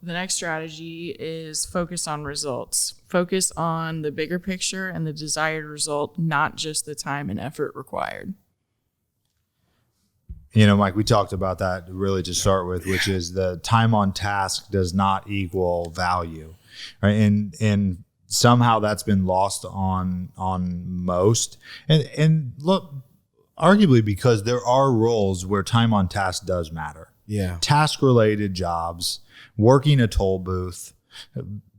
the next strategy is focus on results. Focus on the bigger picture and the desired result, not just the time and effort required. Mike, we talked about that really to start with, which is the time on task does not equal value, right? And somehow that's been lost on most. And look, arguably because there are roles where time on task does matter. Yeah. Task related jobs, working a toll booth,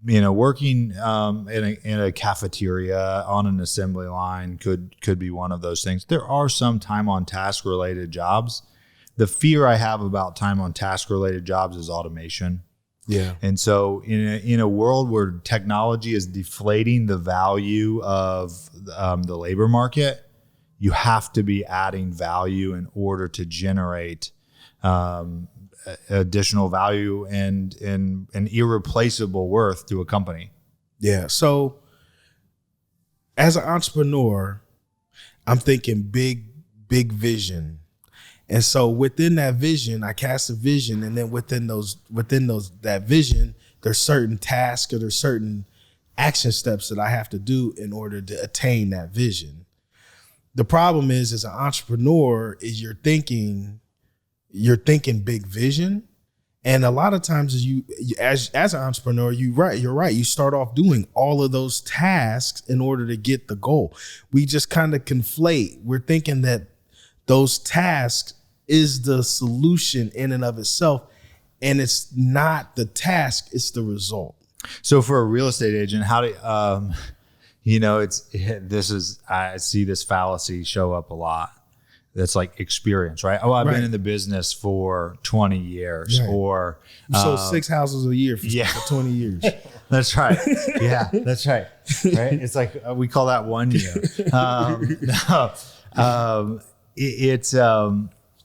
working in a cafeteria on an assembly line could be one of those things. There are some time on task related jobs. The fear I have about time on task related jobs is automation. Yeah. And so in a world where technology is deflating the value of the labor market, you have to be adding value in order to generate additional value and an irreplaceable worth to a company. Yeah. So as an entrepreneur, I'm thinking big vision. And so within that vision, I cast a vision, and then within that vision, there's certain tasks or there's certain action steps that I have to do in order to attain that vision. The problem is, as an entrepreneur, is you're thinking big vision. And a lot of times as an entrepreneur, you're right. You start off doing all of those tasks in order to get the goal. We just kind of conflate. We're thinking that those tasks is the solution in and of itself. And it's not the task, it's the result. So for a real estate agent, how do I see this fallacy show up a lot. That's like experience, right? Oh, I've been in the business for 20 years, right. Or you sold 6 houses a year for 20 years. That's right. Yeah, that's right. Right? It's like we call that 1 year.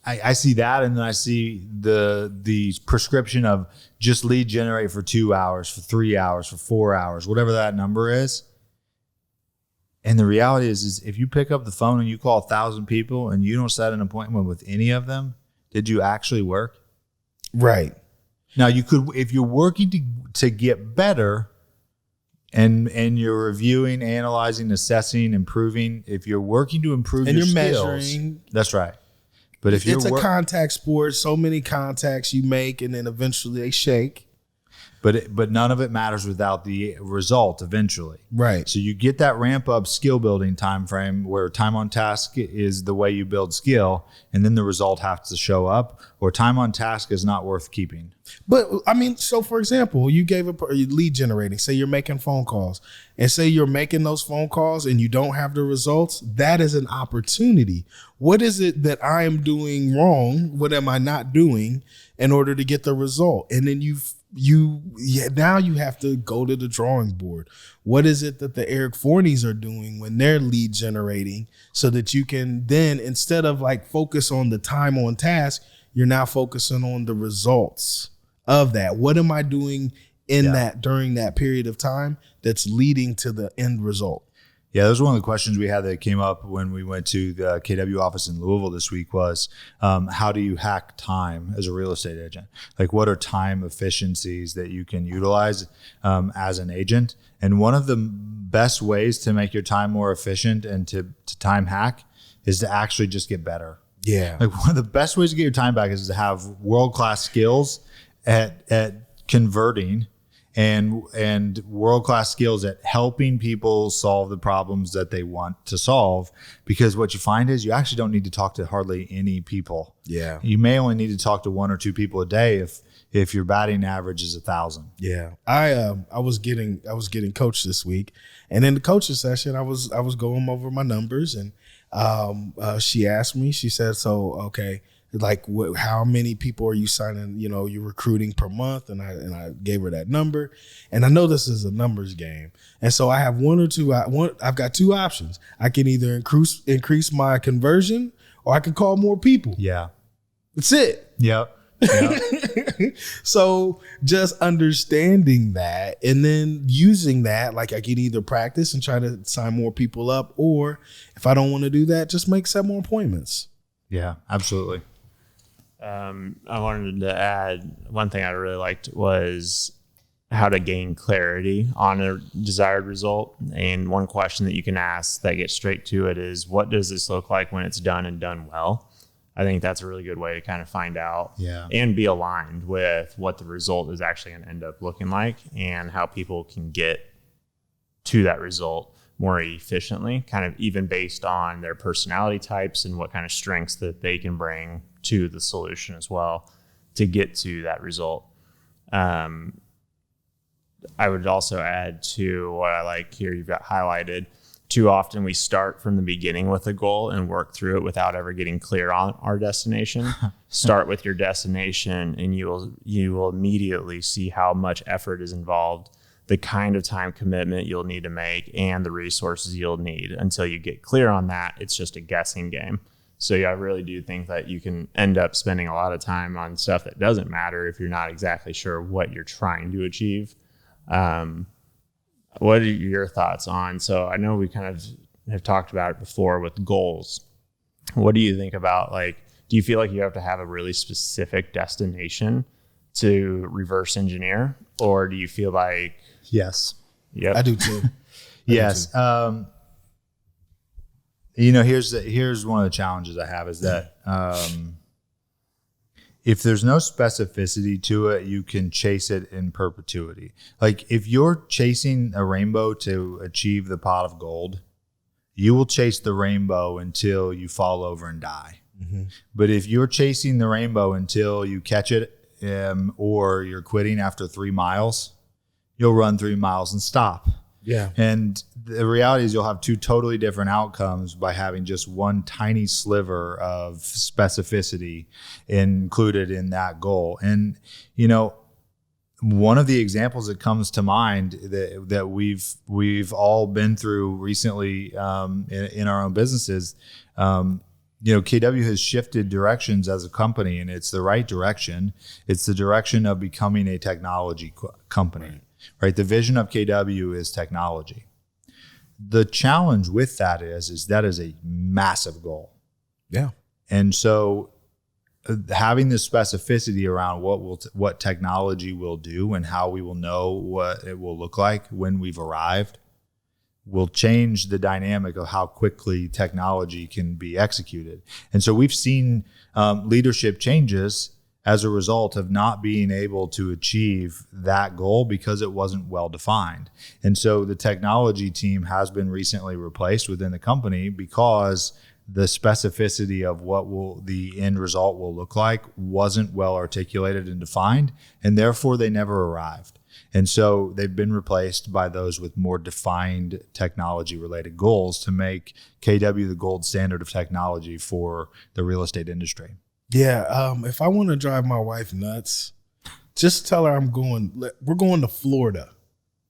I see that, and then I see the prescription of just lead generate for 2 hours, for 3 hours, for 4 hours, whatever that number is. And the reality is if you pick up the phone and you call 1,000 people and you don't set an appointment with any of them, did you actually work? Right. Now you could, if you're working to get better and you're reviewing, analyzing, assessing, improving, if you're working to improve and your you're skills, measuring. That's right. But if it's a contact sport, so many contacts you make and then eventually they shake. But none of it matters without the result eventually. Right. So you get that ramp up skill building time frame where time on task is the way you build skill, and then the result has to show up, or time on task is not worth keeping. But I mean, so for example, you gave a lead generating, say you're making phone calls, and say you're making those phone calls and you don't have the results. That is an opportunity. What is it that I am doing wrong? What am I not doing in order to get the result? And then now you have to go to the drawing board. What is it that the Eric Forneys are doing when they're lead generating, so that you can then, instead of like focus on the time on task, you're now focusing on the results of that. What am I doing in that during that period of time that's leading to the end result? Yeah, that was one of the questions we had that came up when we went to the KW office in Louisville this week was, how do you hack time as a real estate agent? Like, what are time efficiencies that you can utilize as an agent? And one of the best ways to make your time more efficient and to time hack is to actually just get better. Yeah. Like, one of the best ways to get your time back is to have world-class skills at converting and world-class skills at helping people solve the problems that they want to solve. Because what you find is you actually don't need to talk to hardly any people. Yeah. You may only need to talk to 1 or 2 people a day if your batting average is 1,000. Yeah. I was getting coached this week, and in the coaching session, I was going over my numbers, and she asked me, she said, so, okay, like how many people are you signing, you're recruiting per month? And I gave her that number, and I know this is a numbers game. And so I have I've got 2 options. I can either increase my conversion, or I can call more people. Yeah. That's it. Yep. So just understanding that, and then using that, like I can either practice and try to sign more people up, or if I don't want to do that, just make 7 more appointments. Yeah, absolutely. I wanted to add one thing I really liked was how to gain clarity on a desired result. And one question that you can ask that gets straight to it is, what does this look like when it's done and done well? I think that's a really good way to kind of find out and be aligned with what the result is actually going to end up looking like and how people can get to that result more efficiently, kind of even based on their personality types and what kind of strengths that they can bring to the solution as well to get to that result. I would also add to what I like here, you've got highlighted. Too often we start from the beginning with a goal and work through it without ever getting clear on our destination. Start with your destination and you will immediately see how much effort is involved, the kind of time commitment you'll need to make, and the resources you'll need. Until you get clear on that, it's just a guessing game. So I really do think that you can end up spending a lot of time on stuff that doesn't matter if you're not exactly sure what you're trying to achieve. What are your thoughts on? So I know we kind of have talked about it before with goals. What do you think about, like, do you feel like you have to have a really specific destination to reverse engineer, or do you feel like? Yes. I do too. Yes. Here's one of the challenges I have is that if there's no specificity to it, you can chase it in perpetuity. Like if you're chasing a rainbow to achieve the pot of gold, you will chase the rainbow until you fall over and die. Mm-hmm. But if you're chasing the rainbow until you catch it, or you're quitting after 3 miles, you'll run 3 miles and stop. Yeah. And the reality is you'll have two totally different outcomes by having just one tiny sliver of specificity included in that goal. And, one of the examples that comes to mind that we've all been through recently in our own businesses, KW has shifted directions as a company, and it's the right direction. It's the direction of becoming a technology company. Right. The vision of KW is technology. The challenge with that is that is a massive goal. Yeah. And so having the specificity around what technology will do and how we will know what it will look like when we've arrived will change the dynamic of how quickly technology can be executed. And so we've seen leadership changes as a result of not being able to achieve that goal because it wasn't well defined. And so the technology team has been recently replaced within the company because the specificity of what the end result will look like wasn't well articulated and defined, and therefore they never arrived. And so they've been replaced by those with more defined technology related goals to make KW the gold standard of technology for the real estate industry. Yeah, if I want to drive my wife nuts, just tell her we're going to Florida.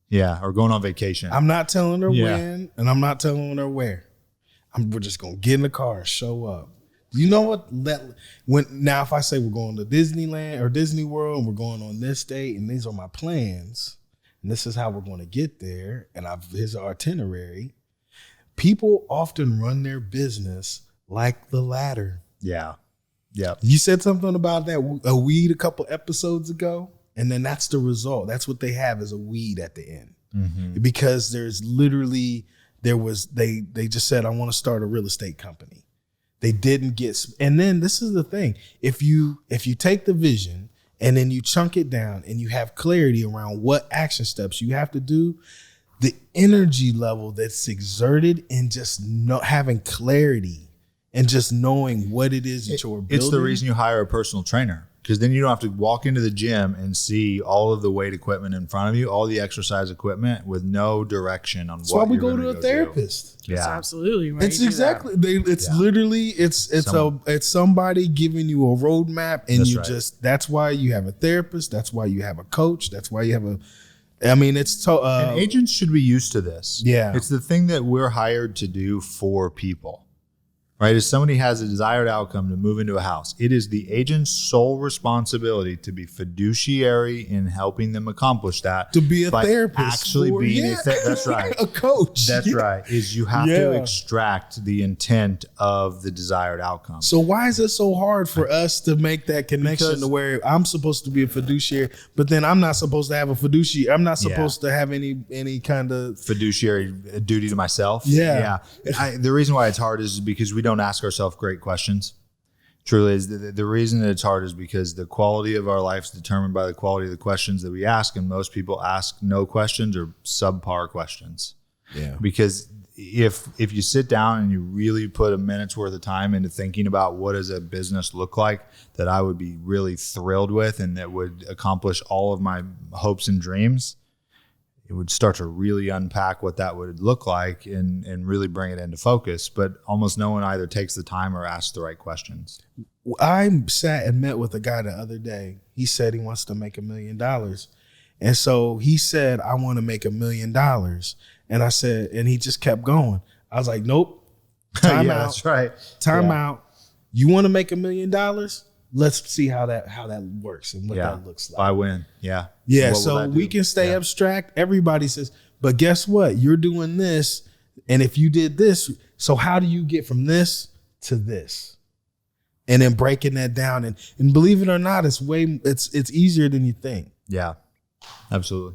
Yeah, or going on vacation. I'm not telling her when, and I'm not telling her where. We're just going to get in the car and show up. You know what? Now, if I say we're going to Disneyland or Disney World and we're going on this date and these are my plans and this is how we're going to get there and here's our itinerary, people often run their business like the ladder. Yeah. Yeah. You said something about that a weed a couple episodes ago, and then that's the result. That's what they have is a weed at the end. Mm-hmm. Because they just said, I want to start a real estate company. They didn't get, and then this is the thing. If you take the vision and then you chunk it down and you have clarity around what action steps you have to do, the energy level that's exerted in just having clarity and just knowing what it is that you're building. It's the reason you hire a personal trainer, because then you don't have to walk into the gym and see all of the weight equipment in front of you, all the exercise equipment with no direction on what you're going to do. That's why we go to a therapist. Yeah, that's absolutely right. It's exactly. Literally it's somebody giving you a roadmap, and that's why you have a therapist. That's why you have a coach. That's why you have and agents should be used to this. Yeah, it's the thing that we're hired to do for people. right? If somebody has a desired outcome to move into a house, it is the agent's sole responsibility to be fiduciary in helping them accomplish that. To be a by therapist. actually being that's right. A coach. That's right. Is you have to extract the intent of the desired outcome. So why is it so hard for us to make that connection to where I'm supposed to be a fiduciary, but then I'm not supposed to have a fiduciary? I'm not supposed to have any kind of fiduciary duty to myself. Yeah. The reason why it's hard is because we don't ask ourselves great questions. Truly, is the reason that it's hard is because the quality of our life is determined by the quality of the questions that we ask, and most people ask no questions or subpar questions. Yeah. Because if you sit down and you really put a minute's worth of time into thinking about what does a business look like that I would be really thrilled with and that would accomplish all of my hopes and dreams, it would start to really unpack what that would look like and really bring it into focus. But almost no one either takes the time or asks the right questions. I sat and met with a guy the other day. He said he wants to make $1 million. And so he said, I want to make $1 million. And I said, and he just kept going. I was like, nope. Time out. That's right. Time out. You want to make $1 million? Let's see how that works and what that looks like. I win. Yeah. Yeah. So we can stay abstract. Everybody says, but guess what? You're doing this. And if you did this, so how do you get from this to this? And then breaking that down. And believe it or not, it's easier than you think. Yeah, absolutely.